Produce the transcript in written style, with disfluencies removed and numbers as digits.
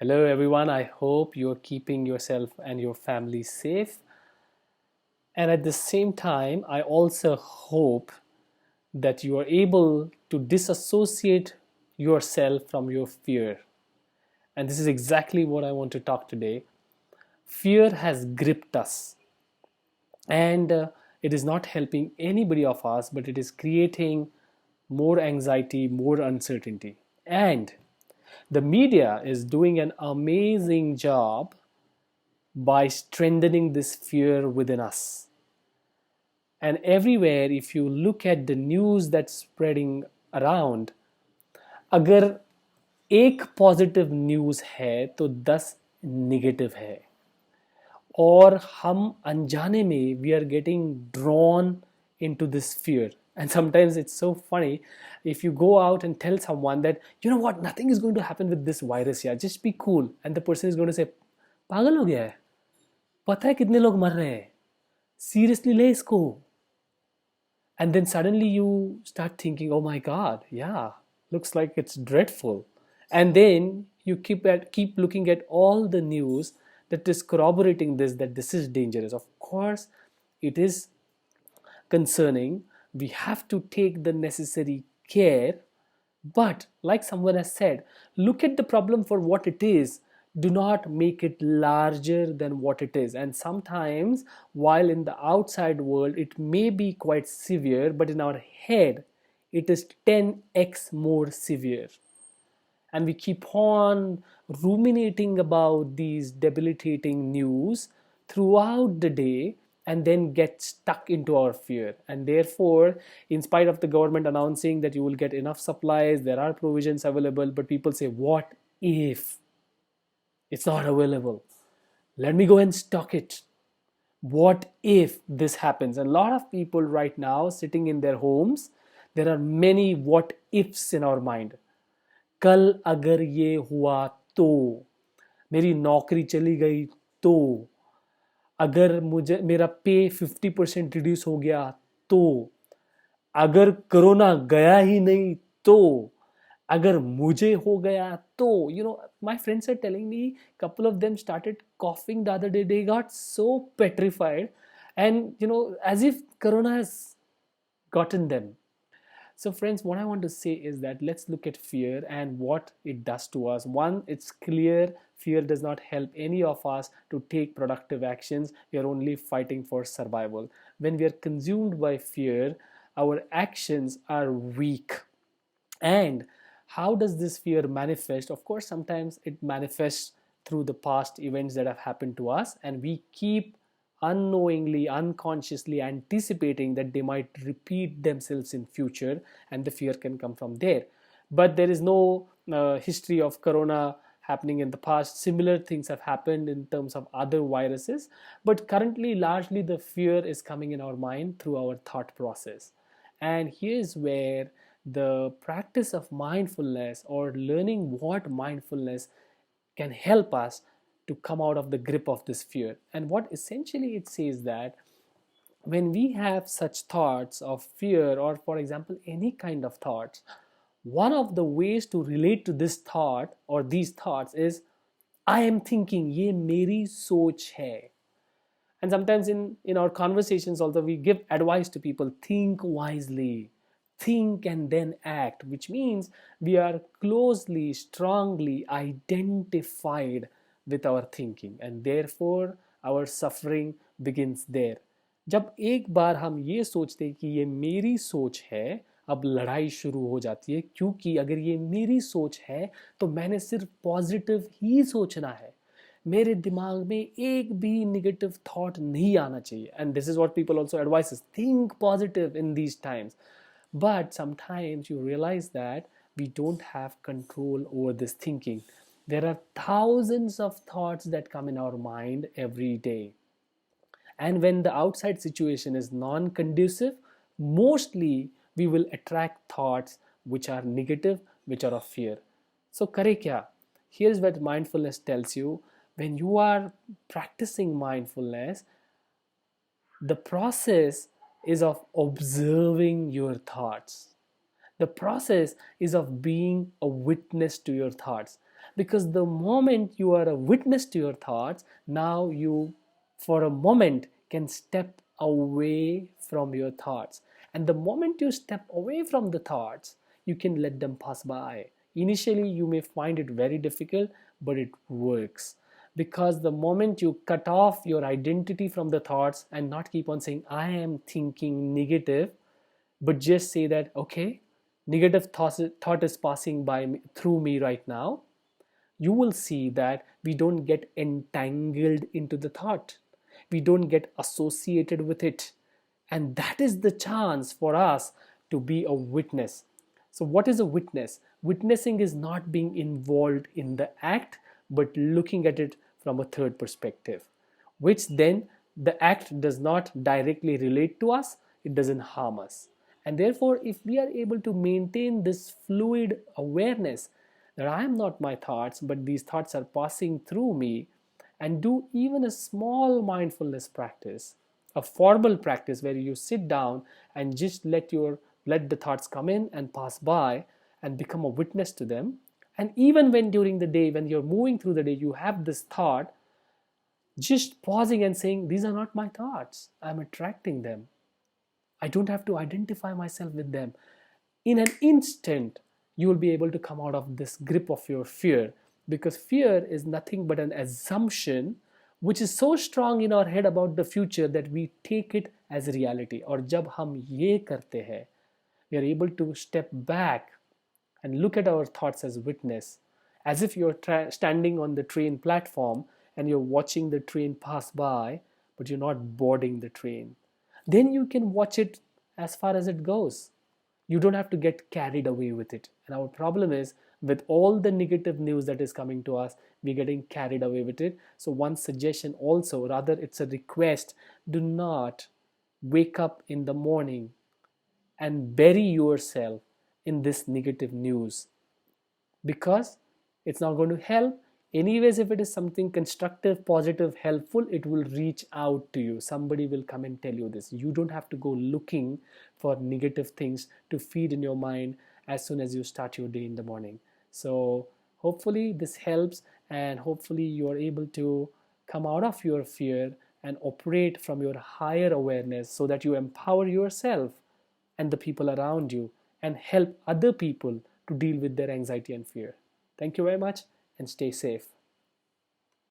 Hello, everyone. I hope you're keeping yourself and your family safe. And at the same time, I also hope that you are able to disassociate yourself from your fear. And this is exactly what I want to talk today. Fear has gripped us, and it is not helping anybody of us, but it is creating more anxiety, more uncertainty. And the media is doing an amazing job by strengthening this fear within us. And everywhere, if you look at the news that's spreading around, अगर एक positive news है तो 10 negative है और हम अनजाने में we are getting drawn into this fear. And sometimes it's so funny if you go out and tell someone that, you know what, nothing is going to happen with this virus, yeah, just be cool. And the person is going to say, पागल हो गया है, पता है कितने लोग मर रहे हैं, seriously ले इसको. And then suddenly you start thinking, oh my god, yeah, looks like it's dreadful. And then you keep looking at all the news that is corroborating this, that this is dangerous. Of course it is concerning. We have to take the necessary care, but like someone has said, look at the problem for what it is. Do not make it larger than what it is. And sometimes, while in the outside world it may be quite severe, but in our head it is 10x more severe. And we keep on ruminating about these debilitating news throughout the day and then get stuck into our fear. And therefore, in spite of the government announcing that you will get enough supplies, there are provisions available, but people say, what if it's not available? Let me go and stock it. What if this happens? And a lot of people right now sitting in their homes, there are many what ifs in our mind. कल अगर ये हुआ तो, मेरी नौकरी चली गई तो, अगर मुझे मेरा पे 50% रिड्यूस हो गया तो, अगर कोरोना गया ही नहीं तो, अगर मुझे हो गया तो. My friends are telling me, couple of them started coughing the other day. They got so petrified, and as if corona has gotten them. So friends, what I want to say is that let's look at fear and what it does to us. One, it's clear fear does not help any of us to take productive actions. We are only fighting for survival. When we are consumed by fear, our actions are weak. And how does this fear manifest? Of course, sometimes it manifests through the past events that have happened to us, and we keep unknowingly, unconsciously anticipating that they might repeat themselves in future, and the fear can come from there. But there is no history of corona happening in the past. Similar things have happened in terms of other viruses, but currently largely the fear is coming in our mind through our thought process. And here's where the practice of mindfulness, or learning what mindfulness can help us to come out of the grip of this fear. And what essentially it says that when we have such thoughts of fear, or for example any kind of thoughts, one of the ways to relate to this thought or these thoughts is, I am thinking, ye meri soch hai. And sometimes in our conversations also we give advice to people, think wisely, think and then act, which means we are closely, strongly identified with our thinking, and therefore our suffering begins there. जब एक बार हम ये सोचते हैं कि ये मेरी सोच है, अब लड़ाई शुरू हो जाती है, क्योंकि अगर ये मेरी सोच है तो मैंने सिर्फ पॉजिटिव ही सोचना है, मेरे दिमाग में एक भी नेगेटिव थॉट नहीं आना चाहिए. And this is what people also advices, think positive in these times. But sometimes you realize that we don't have control over this thinking. There are thousands of thoughts that come in our mind every day. And when the outside situation is non-conducive, mostly we will attract thoughts which are negative, which are of fear. So kare kya? Here's what mindfulness tells you. When you are practicing mindfulness, the process is of observing your thoughts. The process is of being a witness to your thoughts. Because the moment you are a witness to your thoughts, now you, for a moment, can step away from your thoughts. And the moment you step away from the thoughts, you can let them pass by. Initially, you may find it very difficult, but it works. Because the moment you cut off your identity from the thoughts and not keep on saying, I am thinking negative, but just say that, okay, negative thought is passing by me, through me right now, you will see that we don't get entangled into the thought. We don't get associated with it. And that is the chance for us to be a witness. So, what is a witness? Witnessing is not being involved in the act, but looking at it from a third perspective, which then the act does not directly relate to us, it doesn't harm us. And therefore, if we are able to maintain this fluid awareness that I am not my thoughts, but these thoughts are passing through me, and do even a small mindfulness practice, a formal practice where you sit down and just let the thoughts come in and pass by and become a witness to them. And even when during the day, when you're moving through the day, you have this thought, just pausing and saying, these are not my thoughts, I'm attracting them. I don't have to identify myself with them. In an instant, you will be able to come out of this grip of your fear, because fear is nothing but an assumption which is so strong in our head about the future that we take it as reality. और जब हम ये करते हैं, we are able to step back and look at our thoughts as witness, as if you're standing on the train platform and you're watching the train pass by, but you're not boarding the train. Then you can watch it as far as it goes. You don't have to get carried away with it. And our problem is, with all the negative news that is coming to us, we're getting carried away with it. So one suggestion also, rather it's a request, do not wake up in the morning and bury yourself in this negative news, because it's not going to help. Anyways, if it is something constructive, positive, helpful, it will reach out to you. Somebody will come and tell you this. You don't have to go looking for negative things to feed in your mind as soon as you start your day in the morning. So hopefully this helps, and hopefully you are able to come out of your fear and operate from your higher awareness, so that you empower yourself and the people around you and help other people to deal with their anxiety and fear. Thank you very much, and stay safe.